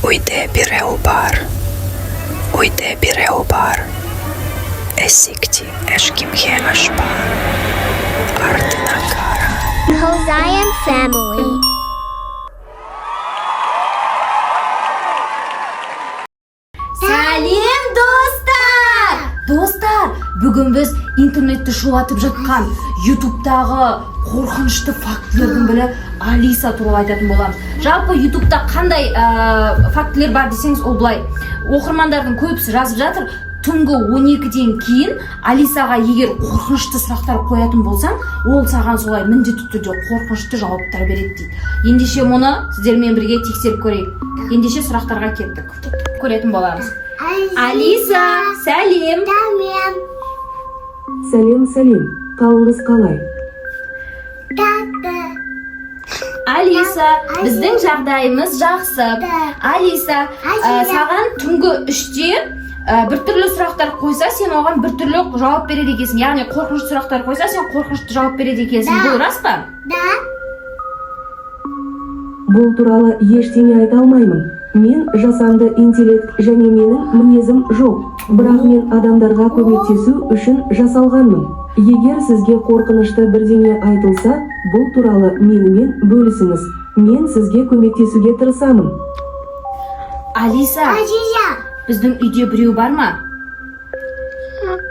Uyda birev бар, uyda birev бар. Esikti eşkimge aşpa, ardına kara. Hosaian family. Сәлем достар! Достар, бүгін біз интернетті шулатып жатқан ютубтағы қорқынышты фактілердің бірі Алиса туралы айтатын боламыз. Жалпы ютубта қандай фактілер бар десеңіз, ол былай. Оқырмандардың көбісі жазып жатыр, түнгі 12-ден кейін Алисаға егер қорқынышты сұрақтар қоятын болсаң, ол саған солай міндетті түрде қорқынышты жауаптар береді дейді. Ендеше мұны сіздермен бірге тексеріп көрейік. Ендеше сұрақтарға кеттік. Көретін боламыз. Алиса, сәлем. Сәлем, қалыңыз қалай? Алиса, біздің жағдайымыз жақсы. Алиса, саған түнгі 3-те біртүрлі сұрақтар қойса, сен оған біртүрлі жауап береді екенсің. Яғни қорқынышты сұрақтар қойса, сен қорқынышты жауап береді екенсің. Бұл рас па? Бұл туралы ештеңе айта алмаймын. Мен жасанды интеллект және менің мінезім жоқ. Бірақ мен адамдарға көмектесу үшін жасалғанмын. Егер сізге қорқынышты бірдеңе айтылса, бұл туралы менімен бөлісіңіз. Мен сізге көмектесуге тырысамын. Алиса, біздің үйде біреу бар ма?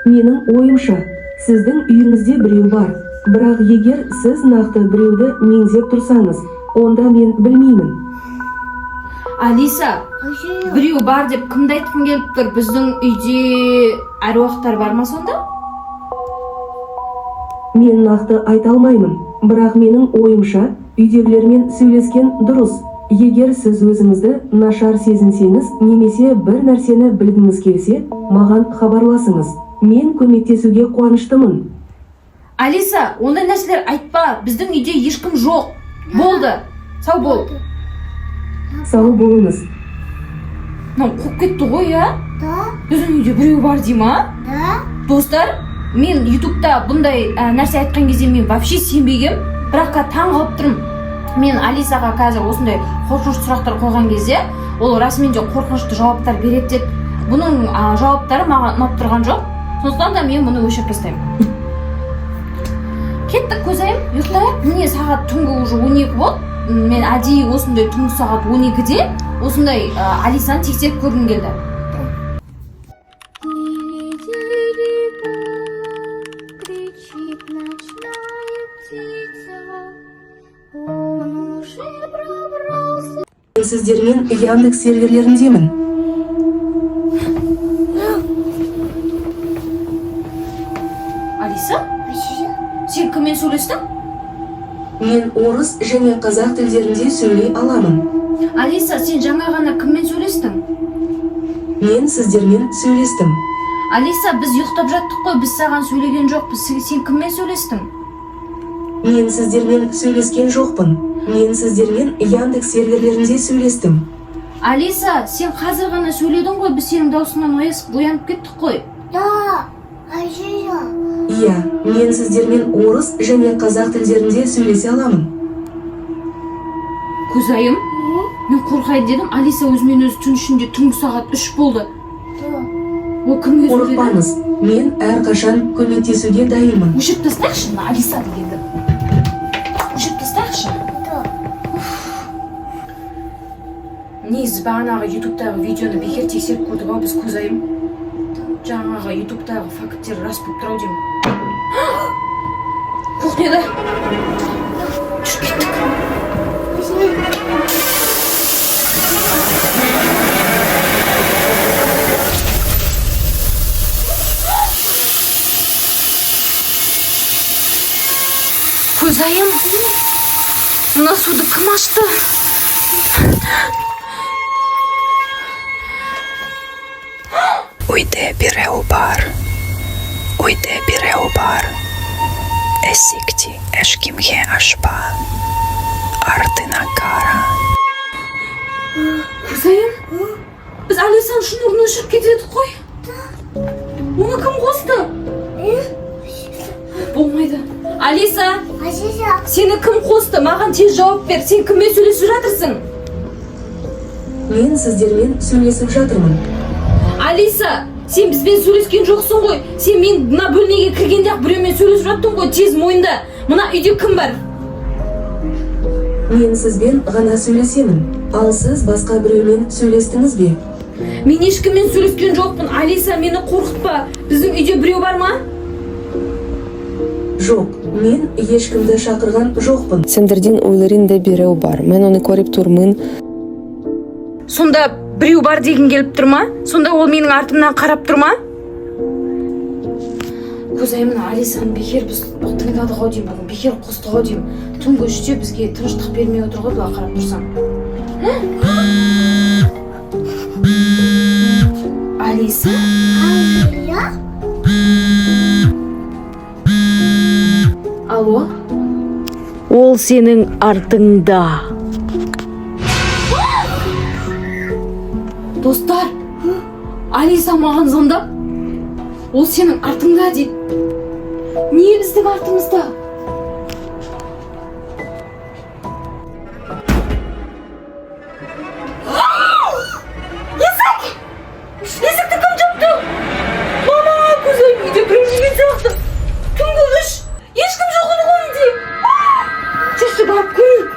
Менің ойымша, сіздің үйіңізде біреу бар. Бірақ егер сіз нақты біреуді меңзеп тұрсаңыз, онда мен білмеймін. Алиса, біреу бар деп кімді айтқың келіп тұр? Біздің үйде әруақтар бар ма сонда? Мен нақты айта алмаймын, бірақ менің ойымша, үйдегілермен сөйлескен дұрыс. Егер сіз өзіңізді нашар сезінсеңіз, немесе бір нәрсені білгіңіз келсе, маған хабарласыңыз. Мен көмектесуге қуаныштымын. Алиса, ондай нәрселер айтпа. Біздің үйде ешкім жоқ. Болды. Сау бол. Сау болыңыз. Қуып кетті ғой, я? Біздің үйде біреу бар дей ма? Достар, мен ютубта бұндай нәрсе айтқан кезде мен вообще сенбегем, бірақ таң қалып тұрмын. Мен Алисаға қазір осындай қорқынышты сұрақтар қойған кезде, ол расымен де қорқынышты жауаптар береді деді. Бұның жауаптары маған ұнап тұрған жоқ. Сондықтан да мен мұны өшіріп тастаймын. Кеттік, көзайым, ұйықтайық. Міне сағат түнгі уже 12 болды. Мен әдейі осындай түнгі сағат 12-де осындай Алисаны тексеріп көргім келді. Сіздермен Яндекс серверлеріндемін. Алиса? Сен кіммен сөйлестің? Мен орыс және қазақ тілдерінде сөйлей аламын. Алиса, сен жаңа ғана кіммен сөйлестің? Мен сіздермен сөйлестім. Алиса, біз ұйықтап жаттық қой, біз саған сөйлеген жоқпыз. Сен кіммен сөйлестің? Мен сіздермен сөйлескен жоқпын. Мен сіздермен Яндекс серверлерінде сөйлестім. Алиса, сен қазір ғана сөйледің ғой, біз сенің даусыңнан оянып кеттік қой. Иә, мен сіздермен орыс және қазақ тілдерінде сөйлесе аламын. Көзайым, мен қорқайын дедім, Алиса өзімен өзі түн ішінде түнгі сағат 3 болды. Ол кімге сөйледі? Қорықпаңыз, мен әрқашан көмектесуге дайынмын. Өшіріп тастайықшы, Алиса дегенді. Өшіріп тастайықшы. Негізі бағанағы ютубтағы видеоны бекер тексеріп көрдік ау біз, Көзайым. Жаңағы ютубтағы факттер рас болып тұр ау деймін. Кухняда. Жүріп кеттік. Көзайым, мына суды кім ашты? Uyda birev бар, uyda birev бар. Esikti eşkimge aşpa, ardına kara. Көзайым, біз Алисаның шнурын өшіріп кетедік қой. Оны кім қосты? Болмайды. Алиса, сені кім қосты? Маған тез жауап бер. Сен кіммен сөйлесіп жатырсың? мен сіздермен сөйлесіп жатырмын. Алиса, сен бізбен сөйлескен жоқсың ғой. Сен мен мына бөлмеге кіргенде-ақ біреумен сөйлесіп жаттың ғой. Тез мойында. Мына үйде кім бар? Мен сізбен ғана сөйлесемін. Ал сіз басқа біреумен сөйлестіңіз бе? Мен ешкіммен сөйлескен жоқпын. Алиса, мені қорқытпа. Біздің үйде біреу бар ма? Жоқ, мен ешкімді шақырған жоқпын. Сендерден ойларында біреу бар. Мен оны көріп тұрмын. Сонда біреу бар деген келіп тұр ма? Сонда ол менің артымнан қарап тұр ма? Көзайымын, Алисаны бекер біз тыңдадық ау деймін, бүгін бекер қостық ау деймін. Түнгі 3-те бізге тыныштық бермей отыр ғой, бұлай қарап тұрсам. Алиса? Алло? Ол сенің артыңда. Достар, Алиса маған звондап, ол сенің артыңда дейді. Не біздің артымызда? Есікті кім жапты? Мама, көзайым, үйде біреу жүрген сияқты. Түнгі 3, ешкім жоқ еді ғой үйде. Жүрші барып көрейік.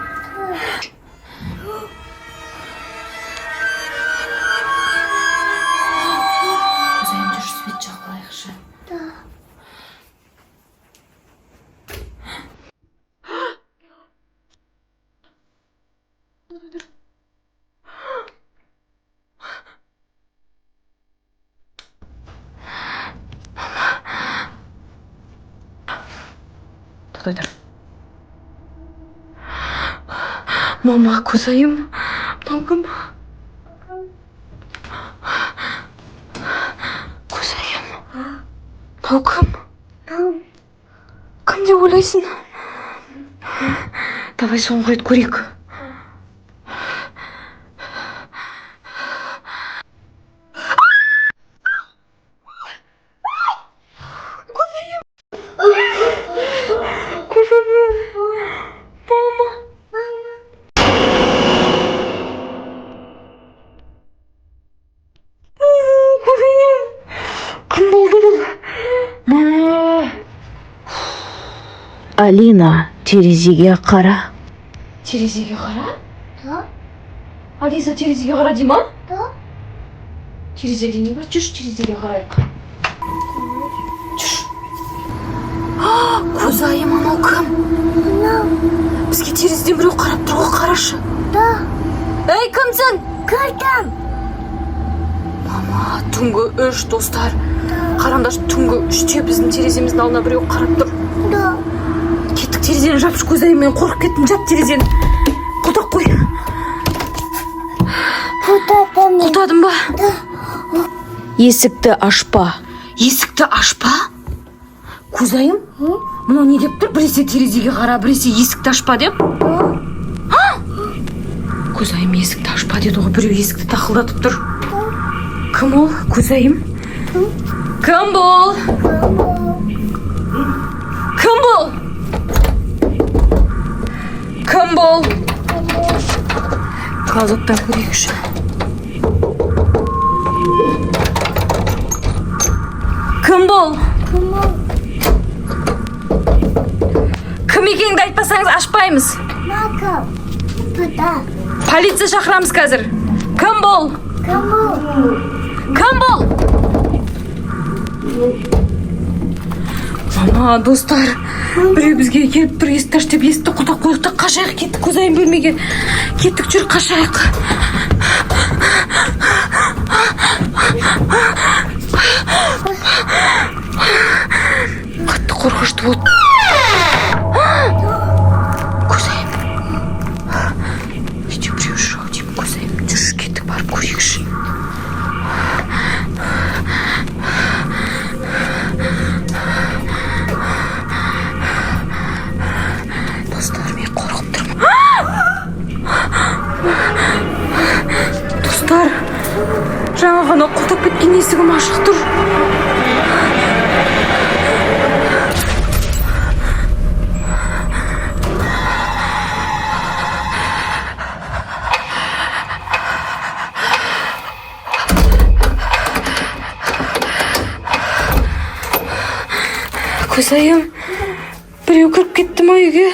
Көзайым, жүрші бет жақылайықшы. Тоқтай тұр. Мама, көзайым, мынау кім? Көзайым, мынау кім? Кім деп ойлайсың? Давай соңғы рет көрейік. Алина, терезеге қара. Терезеге қара? Да. Алиса, терезеге қара дей ма? Да. Терезеге не бар? Жүрші, терезеге қарайық. Жүрші. Көзайым, анау кім? Бізге терезеден біреу қарап тұр ғой, қарашы. Да. Ей, кімсің? Көрдім. Мама, түнгі 3, достар. Қараңдаршы, түнгі 3-те біздің тереземіздің алдына біреу қарап тұр. Да. Кеттік, терезені жапшы, көзайым, мен қорқып кеттім, жап терезені. Құлтақ қой. Құлтадым ба? Есікті ашпа. Есікті ашпа? Көзайым? Мұнау не деп тұр? Біресе терезеге қара, біресе есікті ашпа деп? Көзайым, есікті ашпа деді ғой, біреу есікті тақылдатып тұр. Кім ол, көзайым? Кім бұл? Кім бұл? Кім бұл? Клозеттен көрейікші. Кім бұл? Кім екеніңді айтпасаңыз ашпаймыз. Полиция шақырамыз қазір. Кім бұл? Кім бұл? Мама, достар, біреу бізге келіп тұр, есікті аш деп есікті құлтақ қойықты. Қашайық, кеттік, көзайым бөлмеге. Кеттік, жүр, қашайық. Қатты қорқышты болды. Көзайым. Үйде біреу жүр ау деймін, көзайым. Жүрші, кеттік, барып көрейікші. Достар, мен қорқып тұрмын. Достар, жаңа ғана құлтап кеткен есігім ашық тұр. көзайым, біреу кіріп кетті ма үйге?